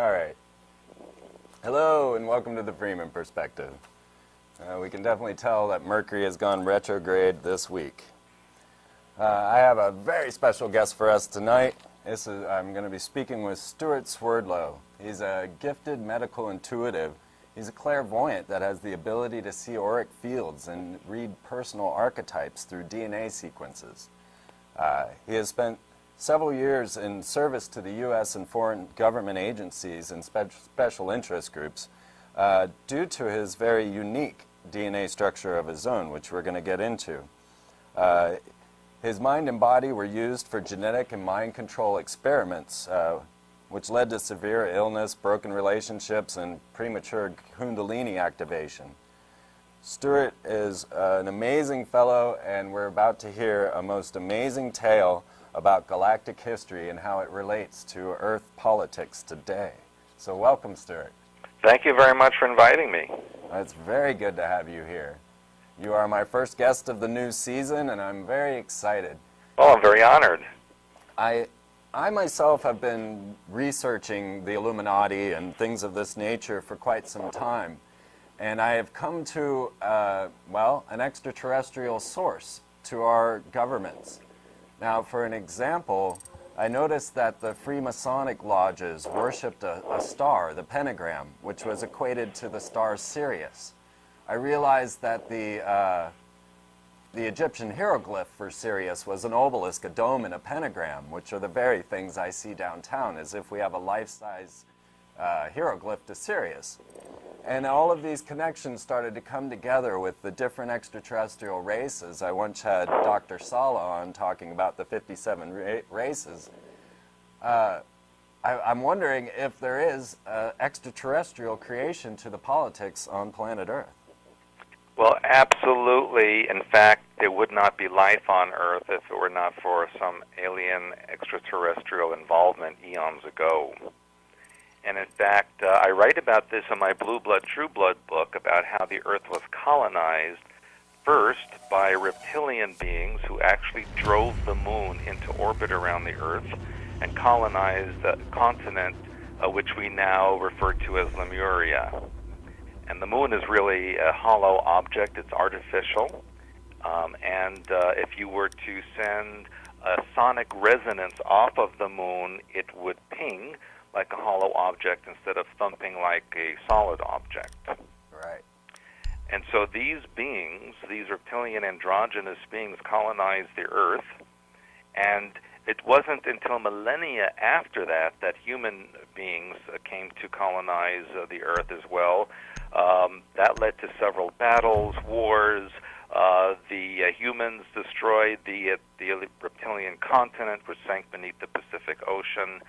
All right. Hello and welcome to the Freeman Perspective. We can definitely tell that Mercury has gone retrograde this week. I have a very special guest for us tonight. I'm going to be speaking with Stuart Swerdlow. He's a gifted medical intuitive. He's a clairvoyant that has the ability to see auric fields and read personal archetypes through DNA sequences. He has spent several years in service to the U.S. and foreign government agencies and special interest groups due to his very unique DNA structure of his own, which we're going to get into. His mind and body were used for genetic and mind control experiments, which led to severe illness, broken relationships, and premature Kundalini activation. Stuart is an amazing fellow, and we're about to hear a most amazing tale about galactic history and how it relates to Earth politics today. So welcome, Stuart. Thank you very much for inviting me. It's very good to have you here. You are my first guest of the new season, and I'm very excited. Oh, I'm very honored. I myself have been researching the Illuminati and things of this nature for quite some time, and I have come to, an extraterrestrial source to our governments. Now, for an example, I noticed that the Freemasonic lodges worshipped a star, the pentagram, which was equated to the star Sirius. I realized that the Egyptian hieroglyph for Sirius was an obelisk, a dome, and a pentagram, which are the very things I see downtown, as if we have a life-size hieroglyph to Sirius. And all of these connections started to come together with the different extraterrestrial races. I once had Dr. Sala on talking about the 57 races. I'm wondering if there is extraterrestrial creation to the politics on planet Earth. Well, absolutely. In fact, there would not be life on Earth if it were not for some alien extraterrestrial involvement eons ago. And in fact, I write about this in my Blue Blood, True Blood book about how the Earth was colonized first by reptilian beings who actually drove the moon into orbit around the Earth and colonized the continent which we now refer to as Lemuria. And the moon is really a hollow object. It's artificial. If you were to send a sonic resonance off of the moon, it would ping like a hollow object instead of thumping like a solid object. Right. And so these beings, these reptilian androgynous beings, colonized the Earth, and it wasn't until millennia after that that human beings came to colonize the Earth as well. That led to several battles, wars. The humans destroyed the reptilian continent, which sank beneath the Pacific Ocean.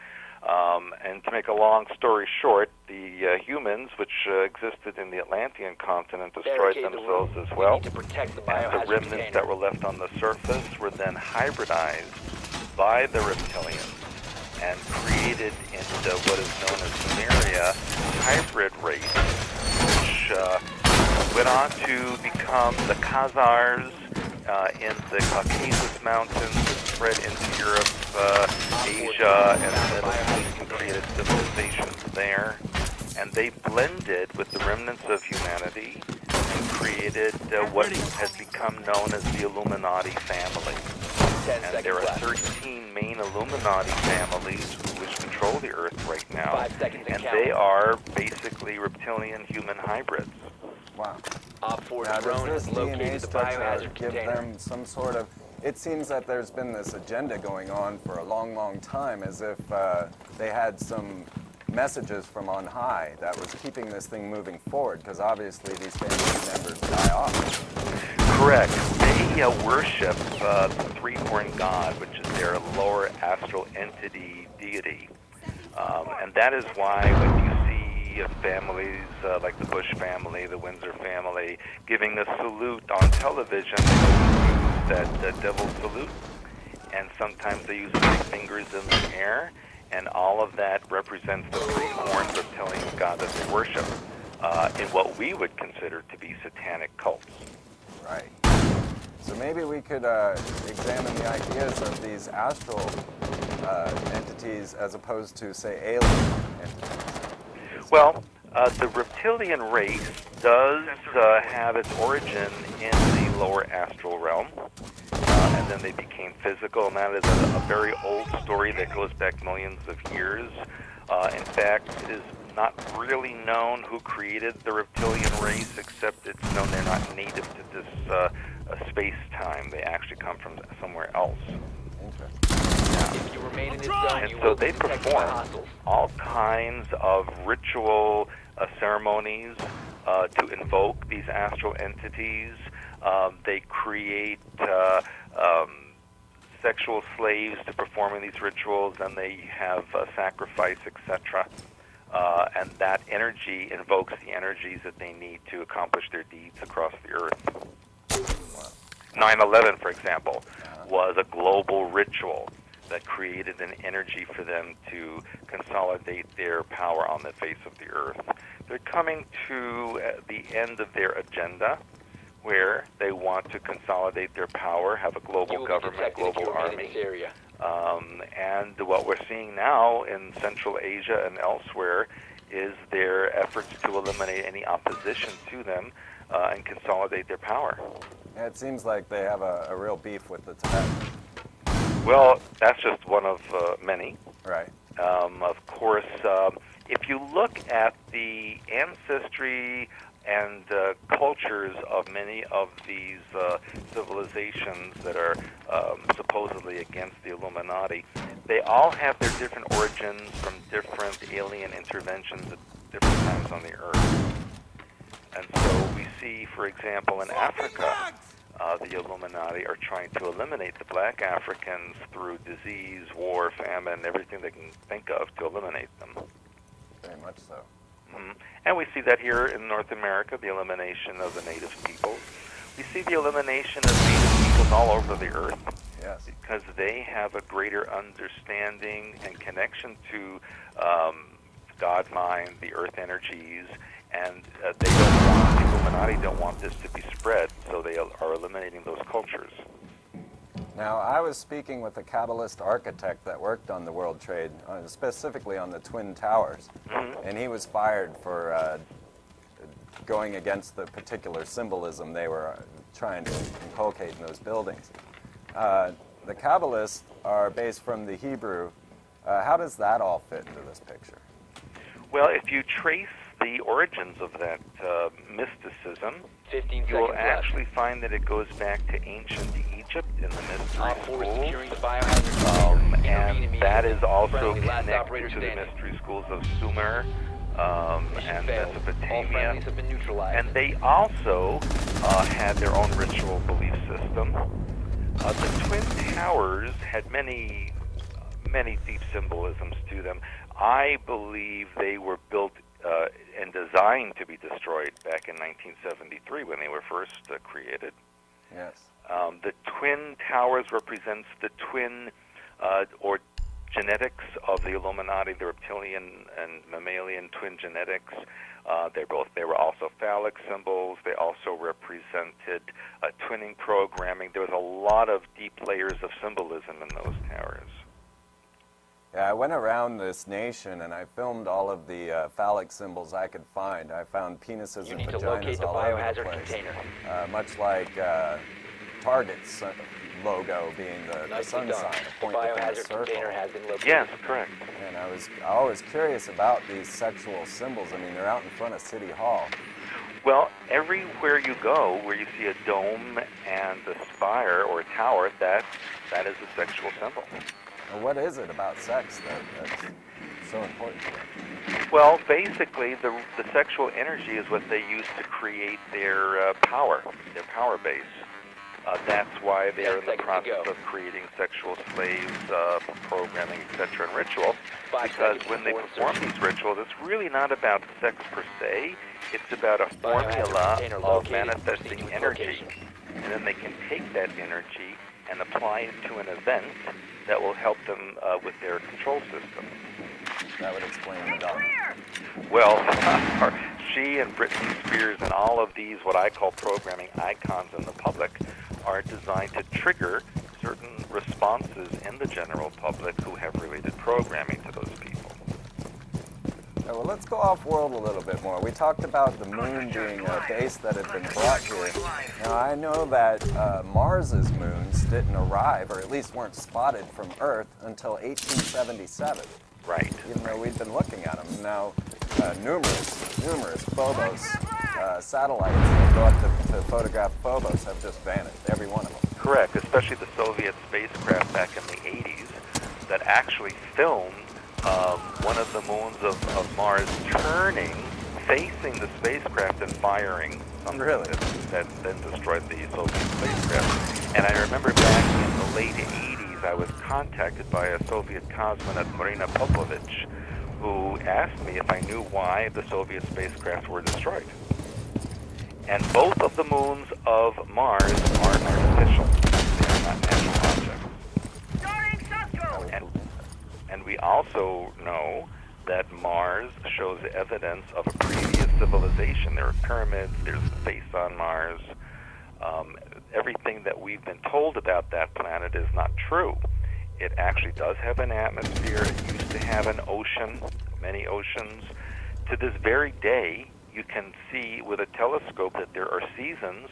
And to make a long story short, the humans, which existed in the Atlantean continent, destroyed themselves as well. And the remnants that were left on the surface were then hybridized by the reptilians and created into what is known as Lemuria hybrid race, which went on to become the Khazars in the Caucasus Mountains, that spread into Europe, Asia, and the Middle East, and created civilizations there. And they blended with the remnants of humanity and created what has become known as the Illuminati family. And there are 13 main Illuminati families which control the Earth right now, and they are basically reptilian-human hybrids. Wow. Now, does this DNA structure give them some sort of... It seems that there's been this agenda going on for a long, long time, as if they had some messages from on high that was keeping this thing moving forward, because obviously these family members die off. Correct. They worship the three-horned god, which is their lower astral entity deity. And that is why when you see families like the Bush family, the Windsor family, giving a salute on television, they use that devil salute. And sometimes they use 3 fingers in the air, and all of that represents the three-horned reptilian god that they worship in what we would consider to be satanic cults. Right. So maybe we could examine the ideas of these astral entities as opposed to, say, alien entities? Well, the reptilian race does have its origin in the lower astral realm, and then they became physical, and that is a very old story that goes back millions of years. In fact, it is not really known who created the reptilian race, except it's known they're not native to this space-time. They actually come from somewhere else. If you remain in this zone, And you so will they be detected by perform hostiles. all kinds of ritual ceremonies to invoke these astral entities. They create sexual slaves to performing these rituals, and they have sacrifice, etc. And that energy invokes the energies that they need to accomplish their deeds across the earth. 9/11, for example, was a global ritual that created an energy for them to consolidate their power on the face of the earth. They're coming to the end of their agenda, where they want to consolidate their power, have a global government, global army. And what we're seeing now in Central Asia and elsewhere is their efforts to eliminate any opposition to them and consolidate their power. Yeah, it seems like they have a real beef with the Tibetans. Well, that's just one of many. Right. Of course, if you look at the ancestry and cultures of many of these civilizations that are supposedly against the Illuminati, they all have their different origins from different alien interventions at different times on the Earth. And so we see, for example, in Africa, the Illuminati are trying to eliminate the black Africans through disease, war, famine, everything they can think of to eliminate them. Very much so. Mm-hmm. And we see that here in North America, the elimination of the native peoples. We see the elimination of native peoples all over the earth. Yes. Because they have a greater understanding and connection to God mind, the earth energies, and the Illuminati don't want this to be spread, so they are eliminating those cultures. Now, I was speaking with a Kabbalist architect that worked on the World Trade, specifically on the Twin Towers, and he was fired for going against the particular symbolism they were trying to inculcate in those buildings. The Kabbalists are based from the Hebrew. How does that all fit into this picture? Well, if you trace the origins of that mysticism, 15 you will seconds actually find that it goes back to ancient Egypt in the mystery left. Op 4 schools, securing the biohazard container. and that is also Friendly, last operator connected to the standing. mystery schools of Sumer Mission and failed. All Mesopotamia. friendlies have been neutralized. And they also had their own ritual belief system. The Twin Towers had many deep symbolisms to them. I believe they were built and designed to be destroyed back in 1973 when they were first created. Yes. The Twin Towers represents the twin or genetics of the Illuminati, the reptilian and mammalian twin genetics. They were also phallic symbols. They also represented twinning programming. There was a lot of deep layers of symbolism in those towers. Yeah, I went around this nation and I filmed all of the phallic symbols I could find. I found penises You and need to locate vaginas the all over the biohazard place. container. Much like Target's logo being the Nicely sun done. sign, a The point within a biohazard circle. container has been located. Yes, correct. And I was always curious about these sexual symbols. I mean, they're out in front of City Hall. Well, everywhere you go where you see a dome and a spire or a tower, that is a sexual symbol. Well, what is it about sex that's so important to them? Well, basically, the sexual energy is what they use to create their power base. That's why they are in the 10 seconds to process go. of creating sexual slaves, programming, etc., and ritual. 5 Because seconds when they before perform insertion. these rituals, it's really not about sex per se. It's about a Biohazard formula container of located. manifesting Proceed with energy. location. And then they can take that energy and apply it to an event that will help them with their control system. That would explain the dog. Well, she and Britney Spears and all of these, what I call programming icons in the public, are designed to trigger certain responses in the general public who have related programming to those people. Yeah, well, let's go off-world a little bit more. We talked about the moon being a base that had been brought here. Now, I know that Mars's moons didn't arrive, or at least weren't spotted from Earth, until 1877. Right. Even though we'd been looking at them. Now, numerous Phobos satellites that go up to photograph Phobos have just vanished, every one of them. Correct, especially the Soviet spacecraft back in the 80s that actually filmed one of the moons of Mars turning, facing the spacecraft and firing. Really? That then destroyed the Soviet spacecraft. And I remember back in the late 80s, I was contacted by a Soviet cosmonaut, Marina Popovich, who asked me if I knew why the Soviet spacecraft were destroyed. And both of the moons of Mars are artificial. They are not natural objects. And we also know that Mars shows evidence of a previous civilization. There are pyramids, there's the face on Mars. Everything that we've been told about that planet is not true. It actually does have an atmosphere. It used to have an ocean, many oceans. To this very day, you can see with a telescope that there are seasons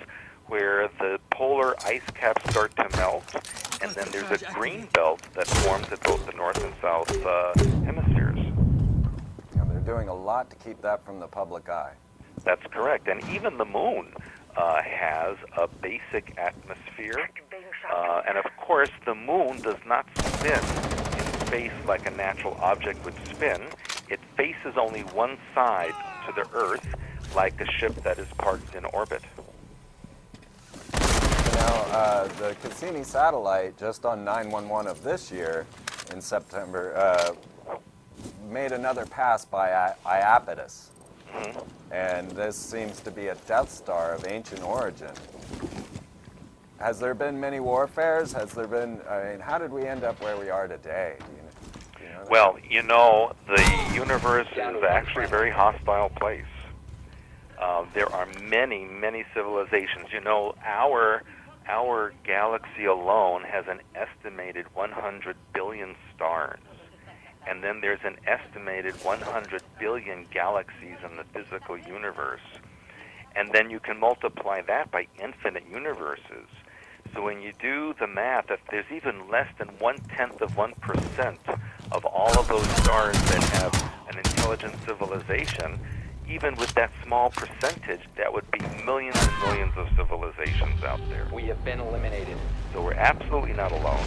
where the polar ice caps start to melt, and then there's a green belt that forms at both the north and south hemispheres. You know, they're doing a lot to keep that from the public eye. That's correct. And even the moon has a basic atmosphere. And of course, the moon does not spin in space like a natural object would spin. It faces only one side to the Earth, like a ship that is parked in orbit. Now, the Cassini satellite, just on 911 of this year, in September, made another pass by Iapetus. Mm-hmm. And this seems to be a Death Star of ancient origin. Has there been many warfares? Has there been, I mean, how did we end up where we are today? Do you know that? Well, you know, the universe is actually a very hostile place. There are many, many civilizations. You know, our galaxy alone has an estimated 100 billion stars. And then there's an estimated 100 billion galaxies in the physical universe. And then you can multiply that by infinite universes. So when you do the math, if there's even less than 0.1% of all of those stars that have an intelligent civilization, even with that small percentage, that would be millions and millions of civilizations out there. We have been eliminated. So we're absolutely not alone.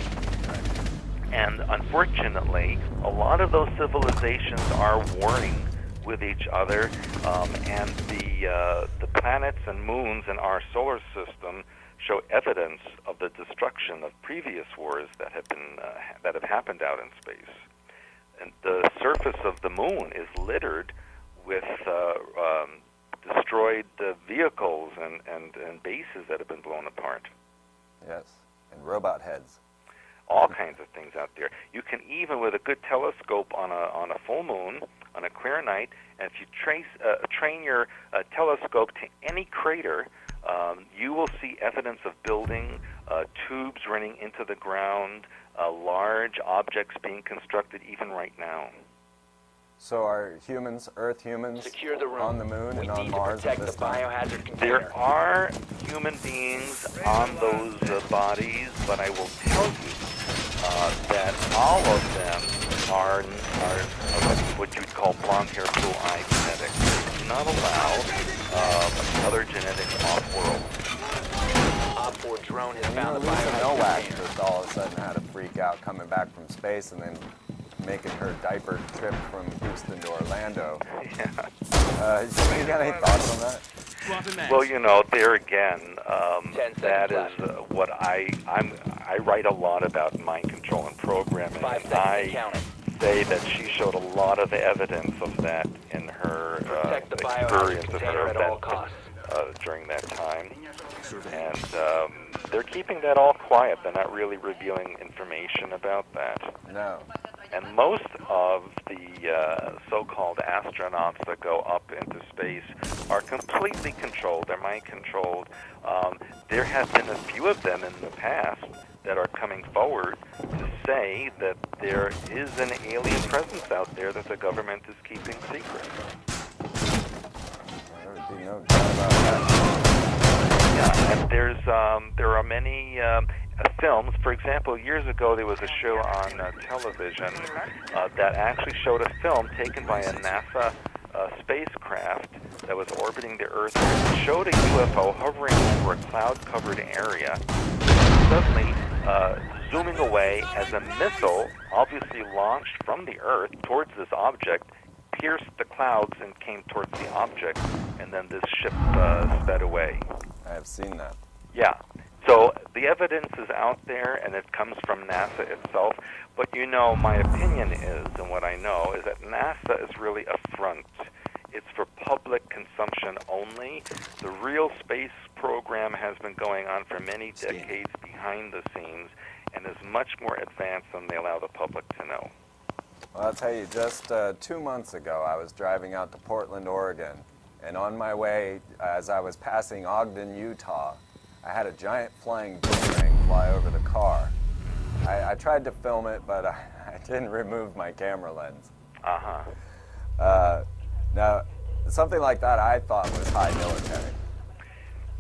And unfortunately, a lot of those civilizations are warring with each other, and the planets and moons in our solar system show evidence of the destruction of previous wars that have been that have happened out in space. And the surface of the moon is littered with destroyed vehicles and bases that have been blown apart. Yes, and robot heads. All kinds of things out there. You can even, with a good telescope on a full moon, on a clear night, and if you train your telescope to any crater, you will see evidence of building, tubes running into the ground, large objects being constructed even right now. So are humans, Earth humans, Secure the room. on the moon We and on need Mars to at protect this the time? biohazard container. There are human beings on those bodies, but I will tell you that all of them are what you'd call blonde hair, blue eye genetics. They do not allow other genetics off-world. Op-4 drone has You know, found the Lisa biohazard Nowak container. just all of a sudden had a freak out coming back from space and then making her diaper trip from Houston to Orlando. Yeah. You got any thoughts on that? Well, you know, there again, 10 that seconds is what I write a lot about mind control and programming, 5 and seconds and I counting. say that she showed a lot of evidence of that in her Protect the biohazard experience of container her at all event costs. during that time. And they're keeping that all quiet. They're not really revealing information about that. No. And most of the so-called astronauts that go up into space are completely controlled. They're mind controlled. There have been a few of them in the past that are coming forward to say that there is an alien presence out there that the government is keeping secret. There would be no doubt about that. Yeah, and there are many films. For example, years ago there was a show on television that actually showed a film taken by a NASA spacecraft that was orbiting the Earth. It showed a UFO hovering over a cloud-covered area, suddenly zooming away as a missile, obviously launched from the Earth towards this object, pierced the clouds and came towards the object, and then this ship sped away. I have seen that. Yeah. So the evidence is out there, and it comes from NASA itself. But you know, my opinion is, and what I know, is that NASA is really a front. It's for public consumption only. The real space program has been going on for many decades behind the scenes and is much more advanced than they allow the public to know. Well, I'll tell you, just 2 months ago, I was driving out to Portland, Oregon, and on my way, as I was passing Ogden, Utah, I had a giant flying boomerang fly over the car. I tried to film it, but I didn't remove my camera lens. Now, something like that I thought was high military.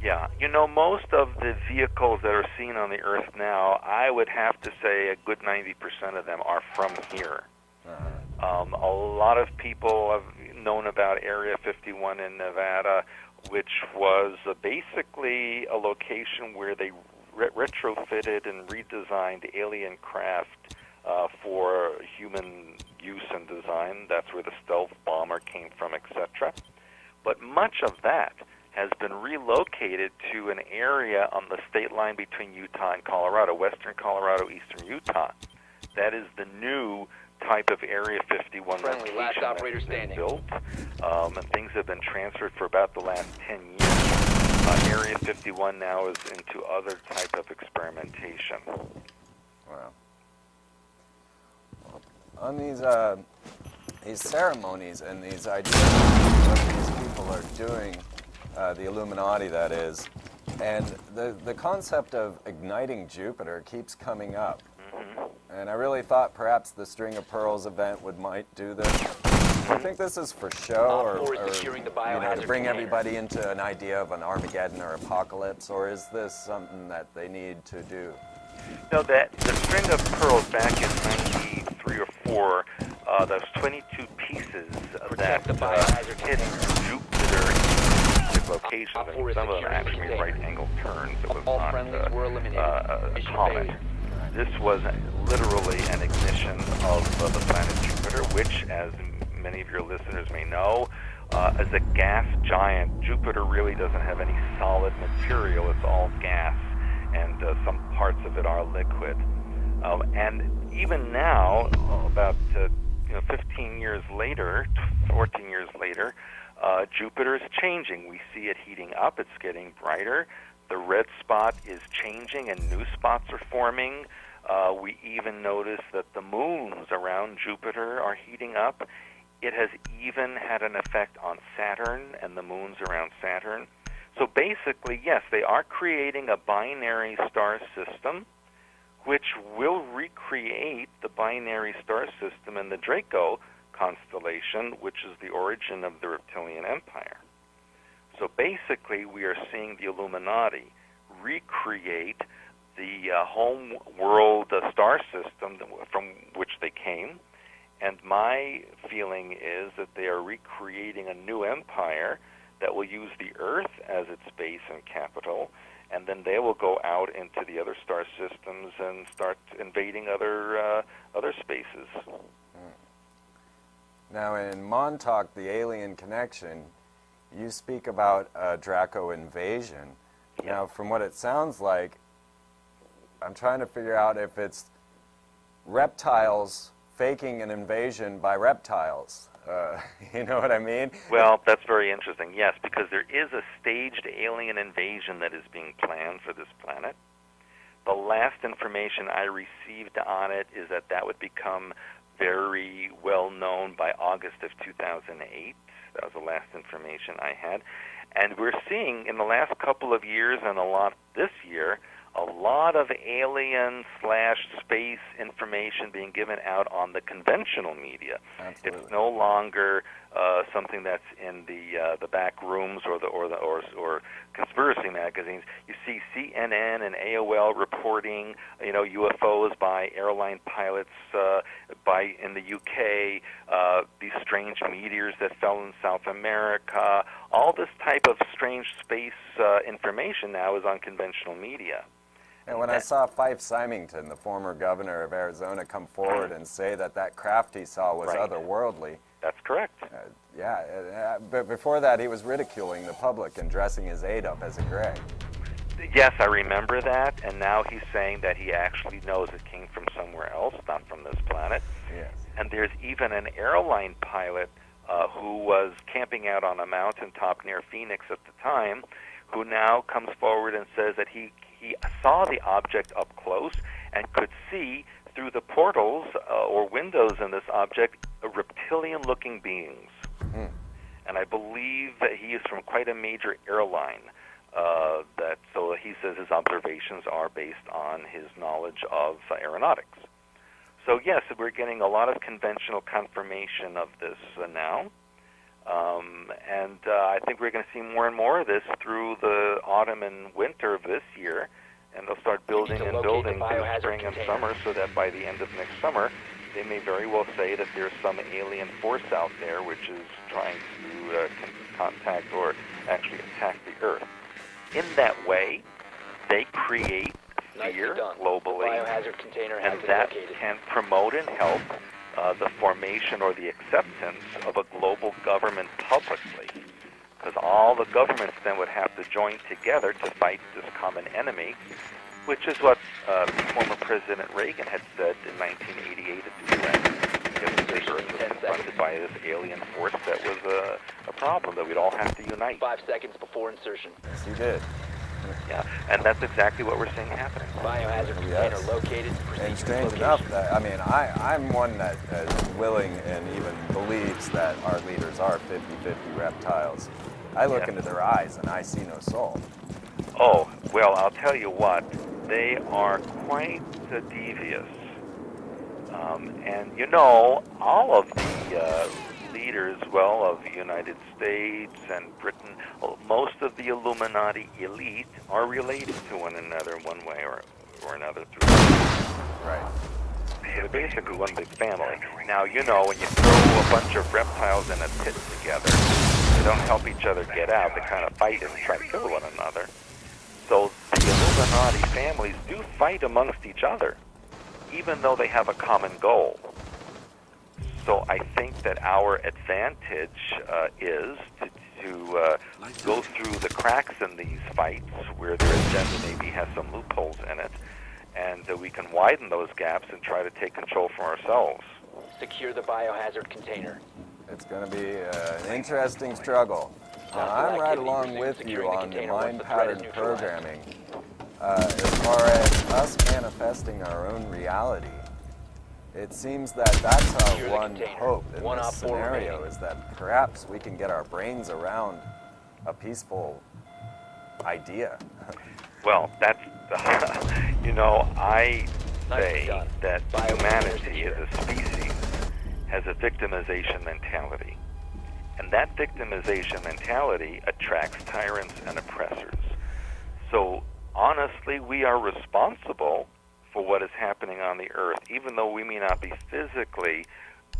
Yeah, you know, most of the vehicles that are seen on the Earth now, I would have to say a good 90% of them are from here. A lot of people have known about Area 51 in Nevada, which was basically a location where they retrofitted and redesigned alien craft for human use and design. That's where the stealth bomber came from, etc. But much of that has been relocated to an area on the state line between Utah and Colorado, western Colorado, eastern Utah. That is the new type of Area 51 Friendly, last location operator that's been standing. built, and things have been transferred for about the last 10 years. Area 51 now is into other type of experimentation. Wow. On these ceremonies and these ideas, what these people are doing, the Illuminati that is, and the concept of igniting Jupiter keeps coming up. And I really thought perhaps the String of Pearls event might do this. Do you think this is for show, or securing the to biohazard bring container. everybody into an idea of an Armageddon or apocalypse, or is this something that they need to do? No, that the String of Pearls back in 93 or 4, those 22 pieces that the biohazard hit Jupiter in specific locations, and some of them actually made right-angle turns. It was All not friendlies were eliminated. a Mission comet. failed. This was literally an ignition of the planet Jupiter, which, as many of your listeners may know, is a gas giant. Jupiter really doesn't have any solid material. It's all gas, and some parts of it are liquid. And even now, about 15 years later, 14 years later, Jupiter is changing. We see it heating up. It's getting brighter. The red spot is changing and new spots are forming. We even notice that the moons around Jupiter are heating up. It has even had an effect on Saturn and the moons around Saturn. So basically, yes, they are creating a binary star system which will recreate the binary star system in the Draco constellation, which is the origin of the reptilian empire. So basically, we are seeing the Illuminati recreate the home world star system from which they came. And my feeling is that they are recreating a new empire that will use the Earth as its base and capital, and then they will go out into the other star systems and start invading other spaces. Now, in Montauk, the Alien Connection, you speak about a Draco invasion. Yeah. Now, from what it sounds like, I'm trying to figure out if it's reptiles faking an invasion by reptiles. You know what I mean? Well, that's very interesting, yes, because there is a staged alien invasion that is being planned for this planet. The last information I received on it is that that would become very well known by August of 2008. That was the last information I had. And we're seeing in the last couple of years and a lot this year, a lot of alien/space information being given out on the conventional media. Absolutely. It's no longer something that's in the back rooms or conspiracy magazines. You see CNN and AOL reporting, UFOs by airline pilots in the UK, these strange meteors that fell in South America. All this type of strange space information now is on conventional media. And when I saw Fife Symington, the former governor of Arizona, come forward and say that craft he saw was Right. otherworldly, That's correct. but before that he was ridiculing the public and dressing his aide up as a gray. Yes, I remember that, and now he's saying that he actually knows it came from somewhere else, not from this planet. Yes. And there's even an airline pilot who was camping out on a mountaintop near Phoenix at the time, who now comes forward and says that he saw the object up close and could see through the portals or windows in this object reptilian-looking beings. Mm. And I believe that he is from quite a major airline. So he says his observations are based on his knowledge of aeronautics. So yes, we're getting a lot of conventional confirmation of this now. And I think we're going to see more and more of this through the autumn and winter of this year, and they'll start building and building through spring and summer, so that by the end of next summer, they may very well say that there's some alien force out there which is trying to contact or actually attack the Earth. In that way, they create fear globally, Biohazard container has and been that located. can promote and help the formation or the acceptance of a global government publicly, because all the governments then would have to join together to fight this common enemy, which is what former President Reagan had said in 1988 at the UN. The Earth was confronted by this alien force that was a problem that we'd all have to unite. 5 seconds before insertion. Yes, he did. Yeah, and that's exactly what we're seeing happening. Biohazard Yes. container located. And strange enough, I'm one that is willing and even believes that our leaders are 50-50 reptiles. I look Yes. into their eyes and I see no soul. Oh, well, I'll tell you what, they are quite devious. And all of the leaders, of the United States and Britain, most of the Illuminati elite are related to one another in one way or another. Right. They're basically one big family. Now, when you throw a bunch of reptiles in a pit together, they don't help each other get out. They kind of fight and try to kill one another. So the Illuminati families do fight amongst each other, even though they have a common goal. So I think that our advantage is to go through the cracks in these fights where their agenda maybe has some loopholes in it, and we can widen those gaps and try to take control for ourselves. Secure the biohazard container. It's going to be an interesting struggle. Now, I'm right along with you on the mind pattern programming. As far as us manifesting our own reality, it seems that that's our one hope in this scenario, is that perhaps we can get our brains around a peaceful idea. Well, that's, I say that humanity as a species has a victimization mentality. And that victimization mentality attracts tyrants and oppressors. So, honestly, we are responsible for what is happening on the Earth, even though we may not be physically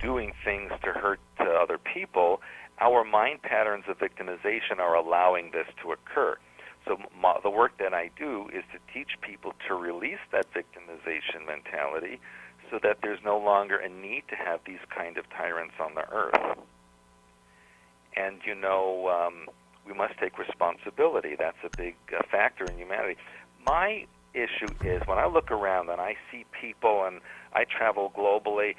doing things to hurt other people. Our mind patterns of victimization are allowing this to occur. So the work that I do is to teach people to release that victimization mentality so that there's no longer a need to have these kind of tyrants on the Earth. And, we must take responsibility. That's a big factor in humanity. My issue is when I look around and I see people, and I travel globally,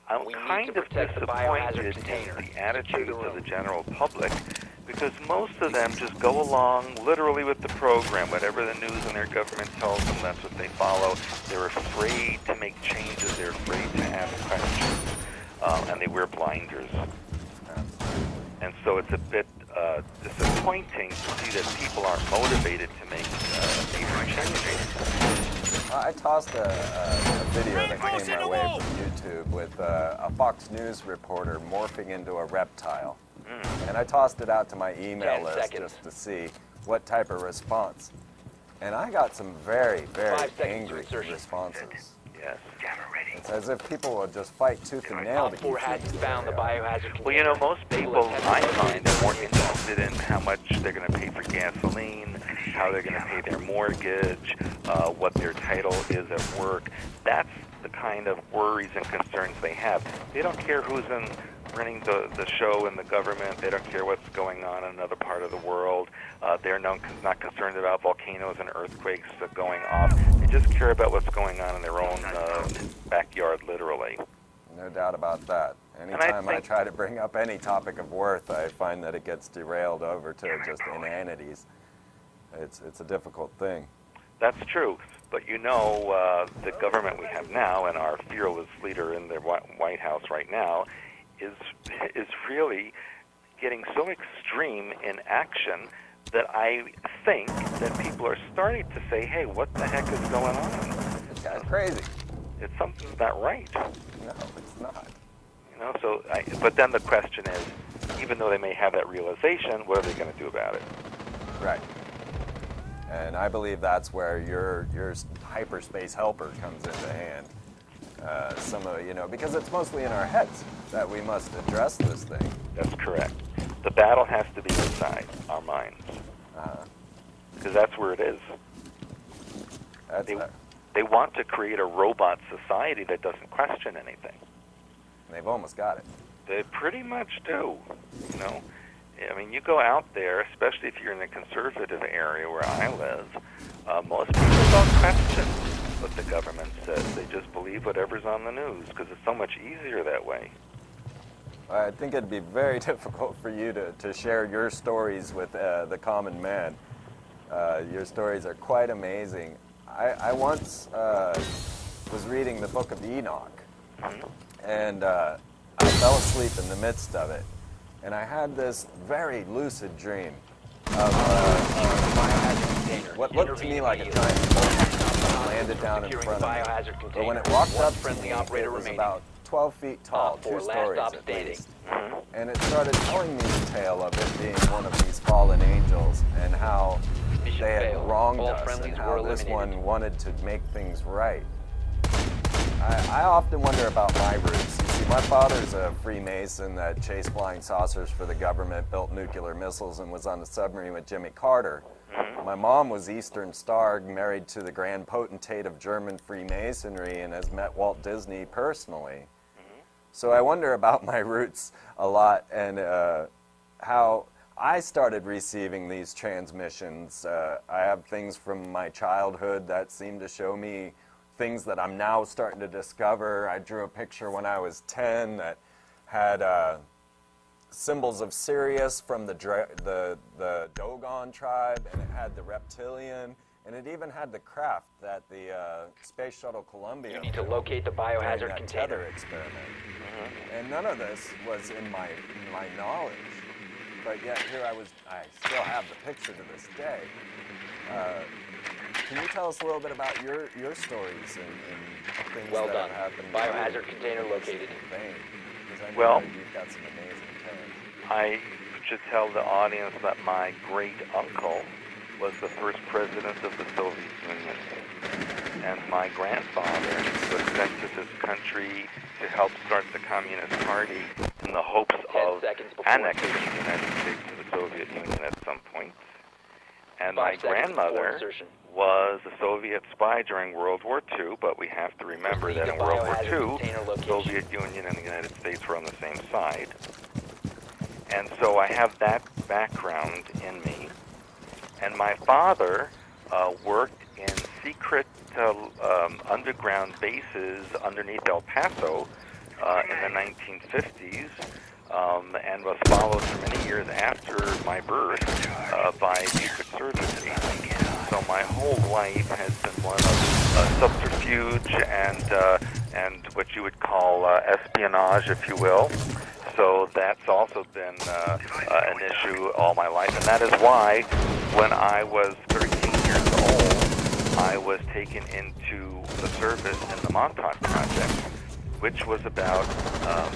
I'm kind of disappointed in the attitudes of the general public, because most of them just go along literally with the program. Whatever the news and their government tells them, that's what they follow. They're afraid to make changes. They're afraid to ask questions, and they wear blinders. And so it's a bit disappointing to see that people aren't motivated to make major changes. I tossed a video that came my way from YouTube with a Fox News reporter morphing into a reptile. And I tossed it out to my email 10 list seconds. just to see what type of response. And I got some very, very 5 seconds to angry insertion. responses. Yes. It's as if people will just fight tooth and nail to Op 4 keep hasn't things found the where they are. biohazard container. Well, you know, most people I find are more interested in how much they're going to pay for gasoline, how they're going to pay their mortgage, what their title is at work. That's the kind of worries and concerns they have. They don't care who's running the show in the government. They don't care what's going on in another part of the world. They're not concerned about volcanoes and earthquakes going off. They just care about what's going on in their own backyard, literally. No doubt about that. Anytime I try to bring up any topic of worth, I find that it gets derailed over to just inanities. It's a difficult thing. That's true. But you know, the government we have now and our fearless leader in the White House right now is really getting so extreme in action that I think that people are starting to say, hey, what the heck is going on? It's kind of crazy. It's something's not right. No, it's not. You know, but then the question is, even though they may have that realization, what are they going to do about it? Right. And I believe that's where your hyperspace helper comes into hand. Because it's mostly in our heads that we must address this thing. That's correct. The battle has to be inside our minds. Because that's where it is. They want to create a robot society that doesn't question anything. They've almost got it. They pretty much do, you know. I mean, you go out there, especially if you're in a conservative area where I live, most people don't question what the government says. They just believe whatever's on the news because it's so much easier that way. I think it'd be very difficult for you to share your stories with the common man. Your stories are quite amazing. I once was reading the Book of Enoch, and I fell asleep in the midst of it. And I had this very lucid dream of what looked to me like a giant boulder landed down in front of me. But when it walked up to me, it was about 12 feet tall, 2 stories at least. And it started telling me the tale of it being one of these fallen angels and how they had wronged us and how this one wanted to make things right. I often wonder about my roots. You see, my father's a Freemason that chased flying saucers for the government, built nuclear missiles, and was on a submarine with Jimmy Carter. My mom was Eastern Star, married to the Grand Potentate of German Freemasonry, and has met Walt Disney personally. So I wonder about my roots a lot and how I started receiving these transmissions. I have things from my childhood that seem to show me things that I'm now starting to discover. I drew a picture when I was 10 that had symbols of Sirius from the Dogon tribe, and it had the reptilian, and it even had the craft that the Space Shuttle Columbia. You need to locate the biohazard container. Tether experiment. And none of this was in my knowledge, but yet here I still have the picture to this day. Can you tell us a little bit about your stories and things Well that done. have happened? Biohazard container located. Because I know Well, that you've got some amazing tales. I should tell the audience that my great uncle was the first president of the Soviet Union. And my grandfather was sent to this country to help start the Communist Party in the hopes 10 of seconds before annexing insertion. the United States to the Soviet Union at some point. And 5 my seconds before grandmother insertion. was a Soviet spy during World War II, but we have to remember Proceed that to in World War biohazard II, container the location. Soviet Union and the United States were on the same side. And so I have that background in me. And my father worked in secret underground bases underneath El Paso in the 1950s and was followed for many years after my birth by Secret Service agents. So my whole life has been one of subterfuge and what you would call espionage, if you will. so that's also been an issue all my life, and that is why when I was 13 years old, I was taken into the service in the Montauk Project, which was about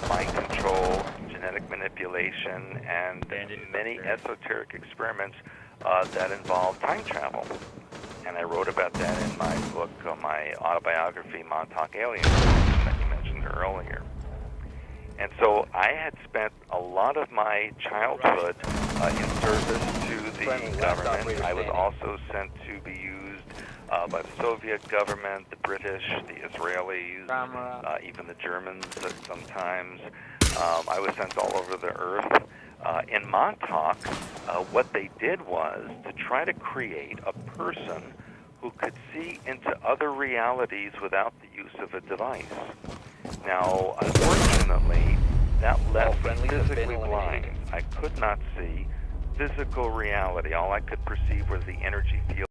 mind control, genetic manipulation, and many esoteric experiments that involved time travel. And I wrote about that in my book, my autobiography, Montauk Aliens, that you mentioned earlier. And so I had spent a lot of my childhood in service to the government. I was also sent to be used by the Soviet government, the British, the Israelis, even the Germans sometimes. I was sent all over the earth. In Montauk, what they did was to try to create a person who could see into other realities without the use of a device. Now, unfortunately, that left me physically blind. I could not see physical reality. All I could perceive was the energy field